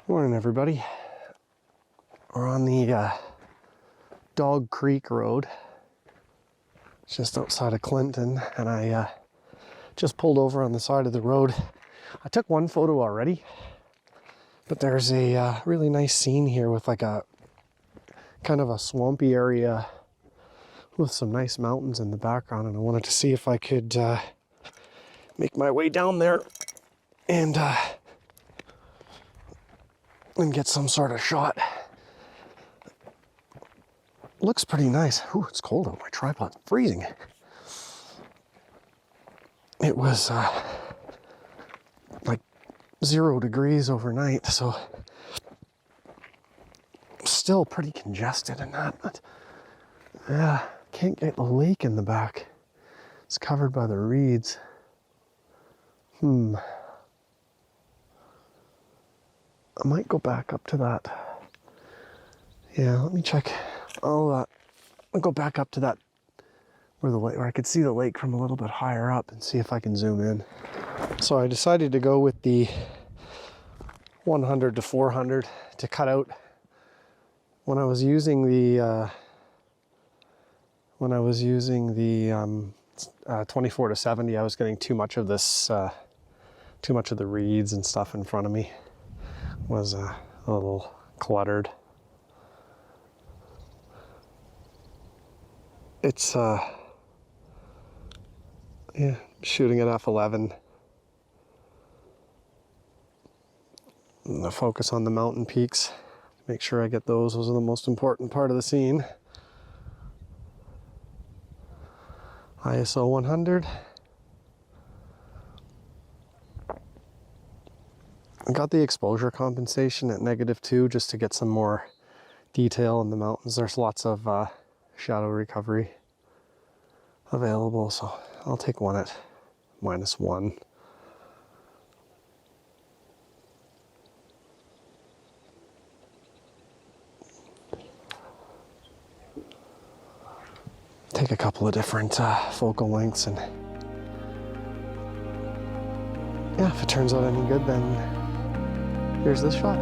Morning, everybody. We're on the Dog Creek Road, just outside of Clinton, and I just pulled over on the side of the road. I took one photo already, but there's a really nice scene here with like a kind of a swampy area with some nice mountains in the background, and I wanted to see if I could make my way down there and get some sort of shot. Looks pretty nice. Ooh, it's cold out. My tripod's freezing. It was like 0 degrees overnight, so still pretty congested and that, but yeah, can't get the lake in the back. It's covered by the reeds. I might go back up to that. Yeah, let me check. I'll go back up to that where I could see the lake from a little bit higher up and see if I can zoom in. So I decided to go with the 100 to 400 to cut out. When I was using the 24 to 70, I was getting too much of this, too much of the reeds and stuff in front of me. Was a little cluttered. It's yeah, shooting at f11. I'm gonna focus on the mountain peaks. Make sure I get those. Those are the most important part of the scene. ISO 100. I got the exposure compensation at -2 just to get some more detail in the mountains. There's lots of shadow recovery available, so I'll take one at -1. Take a couple of different focal lengths, and yeah, if it turns out any good, then here's this shot.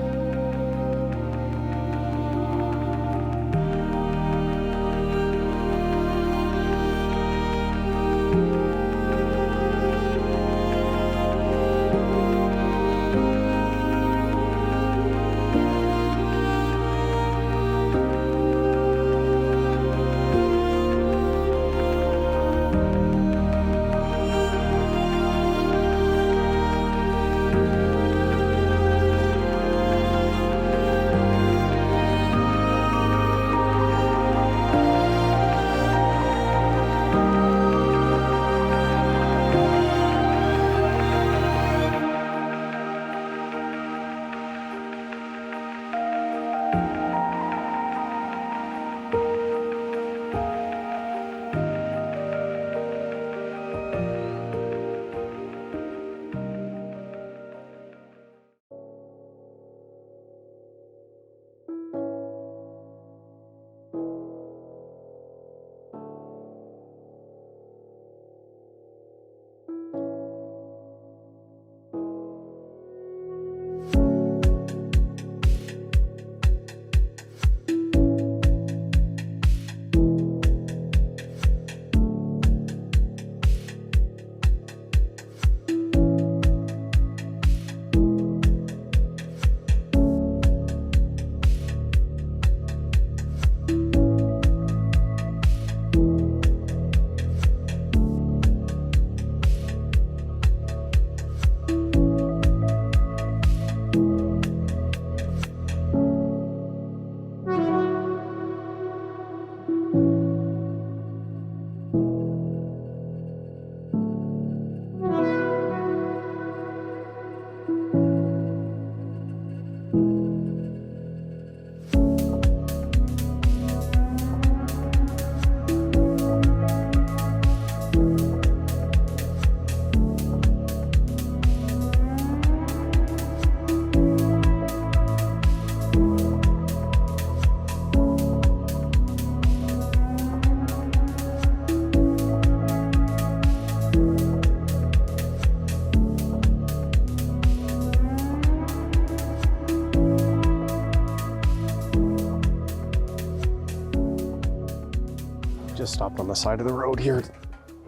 just stopped on the side of the road here.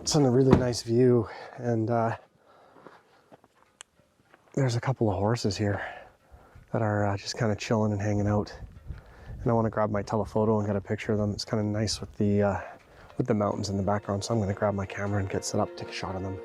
It's in a really nice view, and there's a couple of horses here that are just kind of chilling and hanging out. And I want to grab my telephoto and get a picture of them. It's kind of nice with the mountains in the background, so I'm going to grab my camera and get set up, take a shot of them.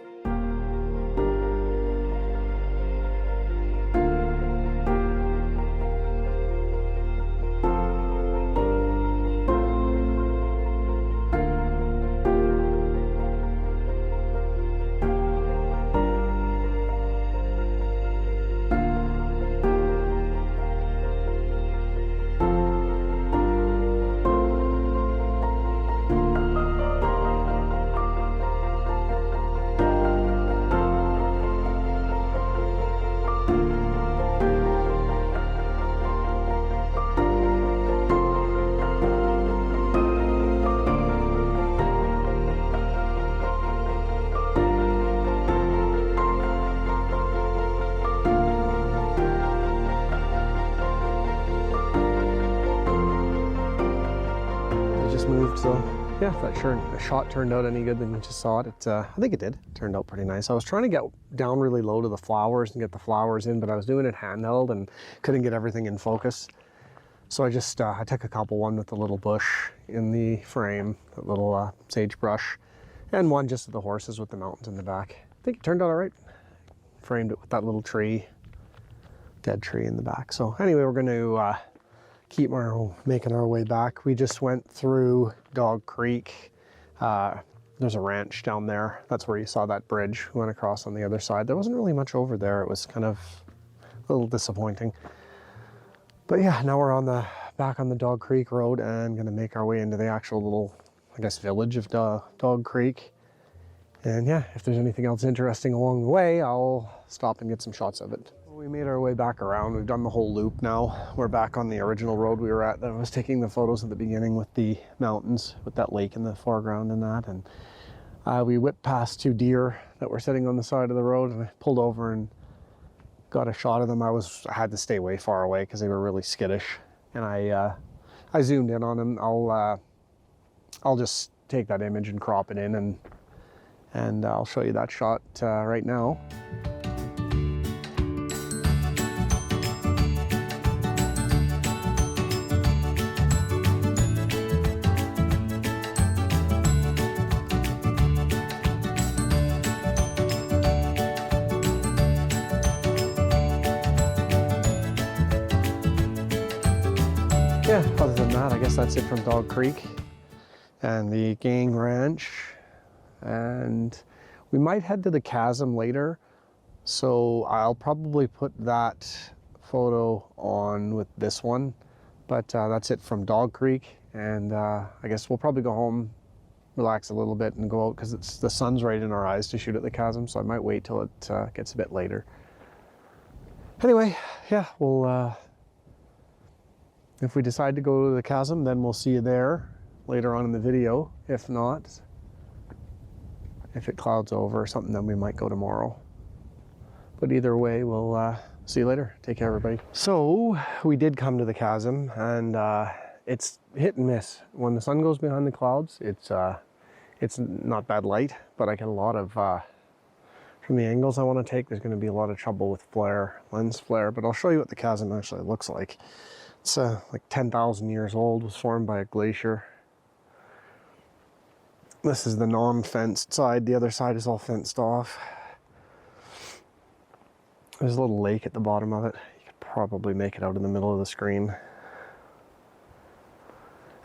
Moved, so yeah, if that shot turned out any good, then you just saw it. I think it did. It turned out pretty nice. I was trying to get down really low to the flowers and get the flowers in, but I was doing it handheld and couldn't get everything in focus. So I just I took a couple, one with the little bush in the frame, that little sagebrush, and one just of the horses with the mountains in the back. I think it turned out all right. Framed it with that little tree, dead tree in the back. So anyway, we're going to keep making our way back. We just went through Dog Creek. There's a ranch down there. That's where you saw that bridge. We went across on the other side. There wasn't really much over there. It was kind of a little disappointing. But yeah, now we're back on the Dog Creek Road and gonna make our way into the actual little, I guess, village of Dog Creek. And yeah, if there's anything else interesting along the way, I'll stop and get some shots of it. We made our way back around. We've done the whole loop now. We're back on the original road we were at that I was taking the photos at the beginning with the mountains, with that lake in the foreground and that. And we whipped past two deer that were sitting on the side of the road, and I pulled over and got a shot of them. I had to stay way far away because they were really skittish. And I zoomed in on them. I'll just take that image and crop it in, and I'll show you that shot right now. Yeah, other than that, I guess that's it from Dog Creek and the Gang Ranch. And we might head to the chasm later, so I'll probably put that photo on with this one. But that's it from Dog Creek, and I guess we'll probably go home, relax a little bit, and go out because the sun's right in our eyes to shoot at the chasm, so I might wait till it gets a bit later. Anyway, yeah, we'll if we decide to go to the chasm, then we'll see you there later on in the video. If not, if it clouds over or something, then we might go tomorrow. But either way, we'll see you later. Take care, everybody. So we did come to the chasm, and it's hit and miss. When the sun goes behind the clouds, it's not bad light, but I get a lot of, from the angles I want to take, there's going to be a lot of trouble with lens flare, but I'll show you what the chasm actually looks like. It's like 10,000 years old, was formed by a glacier. This is the non-fenced side. The other side is all fenced off. There's a little lake at the bottom of it. You could probably make it out in the middle of the screen.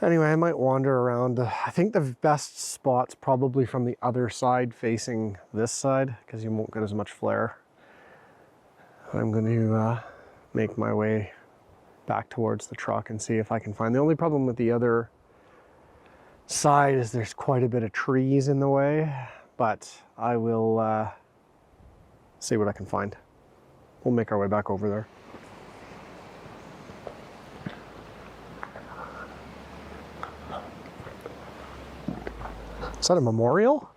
Anyway, I might wander around. I think the best spot's probably from the other side facing this side, because you won't get as much flare. I'm going to make my way back towards the truck and see if I can find. The only problem with the other side is there's quite a bit of trees in the way, but I will see what I can find. We'll make our way back over there. Is that a memorial?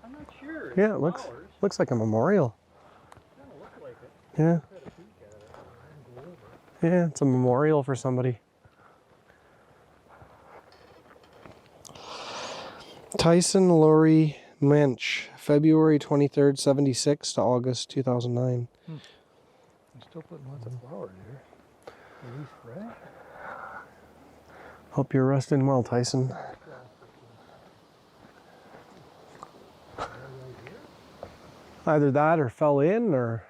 I'm not sure. Yeah, it looks like a memorial. Kind of looks like it. Yeah. Yeah, it's a memorial for somebody. Tyson Laurie Mensch, February 23rd, 76 to August 2009. I'm still putting lots of flowers here. Are these fresh? Hope you're resting well, Tyson. Either that or fell in, or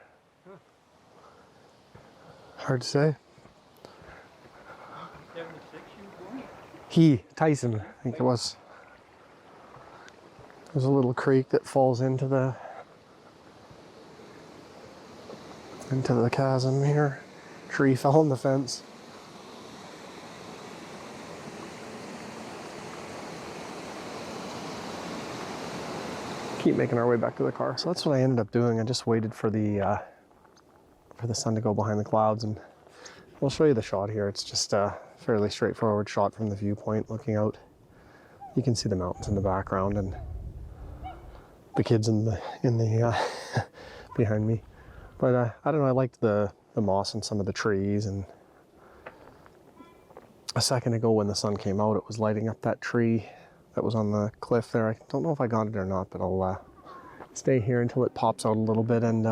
hard to say. 76 you were born? Tyson, I think it was. There's a little creek that falls into the chasm here. Tree fell on the fence. Keep making our way back to the car. So that's what I ended up doing. I just waited for the sun to go behind the clouds, and I'll show you the shot here. It's just a fairly straightforward shot from the viewpoint looking out. You can see the mountains in the background and the kids in the behind me. But I don't know, I liked the moss and some of the trees, and a second ago when the sun came out, it was lighting up that tree that was on the cliff there. I don't know if I got it or not, but I'll stay here until it pops out a little bit and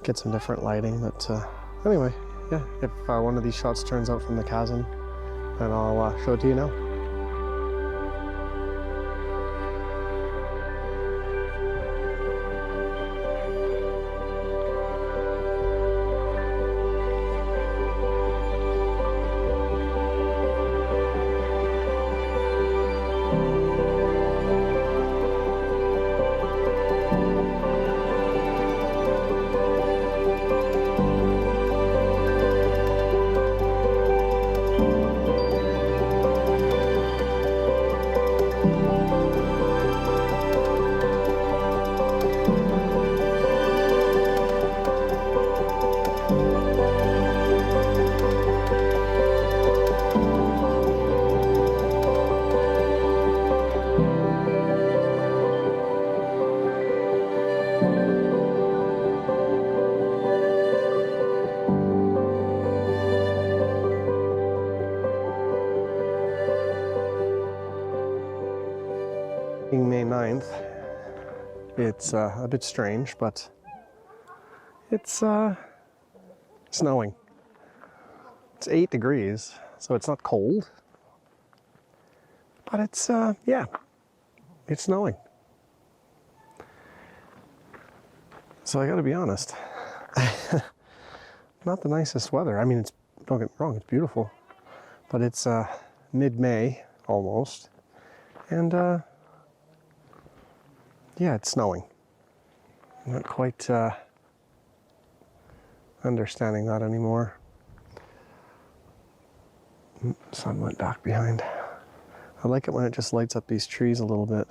get some different lighting. But anyway, yeah, if one of these shots turns out from the chasm, then I'll show it to you now. Being May 9th, it's a bit strange, but it's snowing. It's 8 degrees, so it's not cold, but it's, yeah, it's snowing. So I gotta be honest, not the nicest weather. I mean, don't get me wrong, it's beautiful, but it's mid-May almost, and yeah, it's snowing. I'm not quite understanding that anymore. Sun went back behind. I like it when it just lights up these trees a little bit.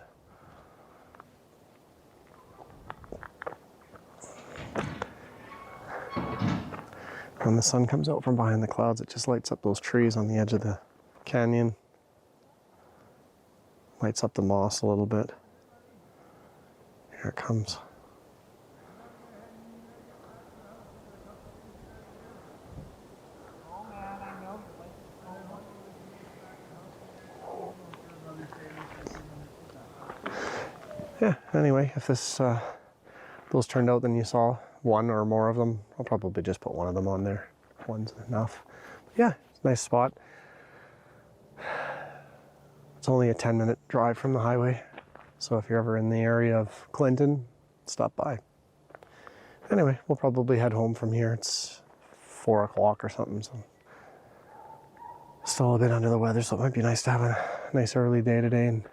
When the sun comes out from behind the clouds, it just lights up those trees on the edge of the canyon. Lights up the moss a little bit. Here it comes. Yeah, anyway, if those turned out, then you saw one or more of them. I'll probably just put one of them on there. One's enough. Yeah, it's a nice spot. It's only a 10-minute drive from the highway. So if you're ever in the area of Clinton, stop by. Anyway, we'll probably head home from here. It's 4 o'clock or something, so still a bit under the weather, so it might be nice to have a nice early day today and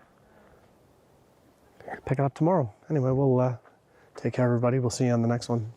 pick it up tomorrow. Anyway, we'll take care, everybody. We'll see you on the next one.